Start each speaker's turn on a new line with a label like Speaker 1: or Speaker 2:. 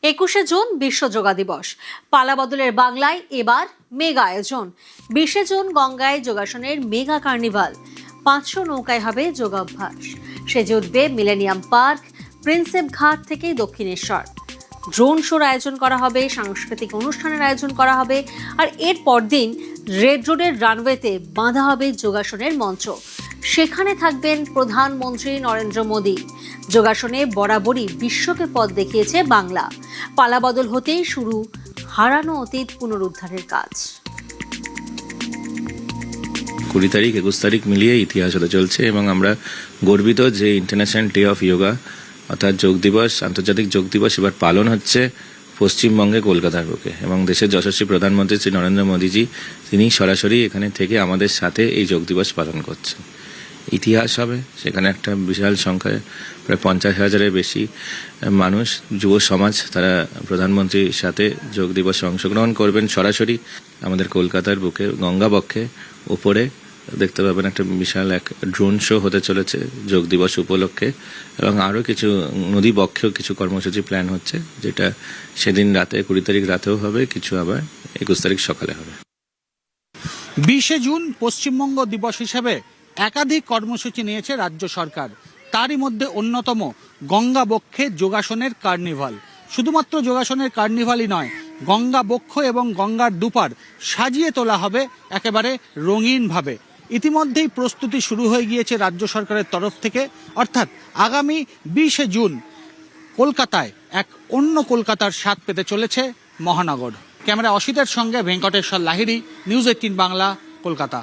Speaker 1: 21শে June বিশ্ব যোগা দিবস। পালাবদলের বাংলায় এবার মেগা আয়োজন। 20শে জুন গঙ্গায় যোগাসনের মেগা কার্নিভাল। 500 নৌকায় হবে যোগাভ্যাস। সেজে উঠবে মিলেনিয়াম পার্ক, প্রিন্সেপ ঘাট থেকে দক্ষিণেশ্বর। ড্রোন শোর আয়োজন করা হবে, সাংস্কৃতিক অনুষ্ঠানের আয়োজন করা হবে, আর এর পরদিন রেড রোডের রানওয়েতে বাঁধা হবে যোগাসনের মঞ্চ। সেখানে থাকবেন প্রধানমন্ত্রী নরেন্দ্র মোদী। যোগাসনে বরাবরই বিশ্বকে পথ দেখিয়েছে বাংলা। পালাবদল হতেই শুরু হারানো অতীত পুনরুদ্ধারের কাজ।
Speaker 2: 20 তারিখ 21 তারিখ মিলিয়ে ইতিহাস হতে চলছে এবং আমরা গর্বিত যে ইন্টারন্যাশনাল ডে অফ যোগা অর্থাৎ যোগ দিবস, আন্তর্জাতিক যোগ দিবস এবার পালন হচ্ছে পশ্চিমবঙ্গে কলকাতার বুকে এবং দেশের যশস্বী প্রধানমন্ত্রী শ্রী নরেন্দ্র মোদীজি তিনি সরাসরি এখানে থেকে আমাদের সাথে এই যোগ দিবস পালন করছেন। ইতিহাস হবে, সেখানে একটা বিশাল সংখ্যায় প্রায় 50,000-এর বেশি মানুষ, যুব সমাজ তারা প্রধানমন্ত্রীর সাথে যোগ দিবসে অংশগ্রহণ করবেন। সরাসরি আমাদের কলকাতার বুকে গঙ্গাবক্ষে উপরে দেখতে পাবেন একটা বিশাল এক ড্রোন শো হতে চলেছে যোগ দিবস উপলক্ষে এবং আরও কিছু নদী বক্ষেও কিছু কর্মসূচি প্ল্যান হচ্ছে, যেটা সেদিন রাতে 20 তারিখ রাতেও হবে, কিছু আবার 21 তারিখ সকালে হবে।
Speaker 3: 20শে জুন পশ্চিমবঙ্গ দিবস হিসেবে একাধিক কর্মসূচি নিয়েছে রাজ্য সরকার। তারই মধ্যে অন্যতম গঙ্গা বক্ষে যোগাসনের কার্নিভাল। শুধুমাত্র যোগাসনের কার্নিভালই নয়, গঙ্গা বক্ষ এবং গঙ্গার দুপার সাজিয়ে তোলা হবে একেবারে রঙিনভাবে। ইতিমধ্যেই প্রস্তুতি শুরু হয়ে গিয়েছে রাজ্য সরকারের তরফ থেকে, অর্থাৎ আগামী 20শে জুন কলকাতায় এক অন্য কলকাতার স্বাদ পেতে চলেছে মহানগর। ক্যামেরা অসিতের সঙ্গে ভেঙ্কটেশ্বর লাহিড়ী, নিউজ 18 বাংলা, কলকাতা।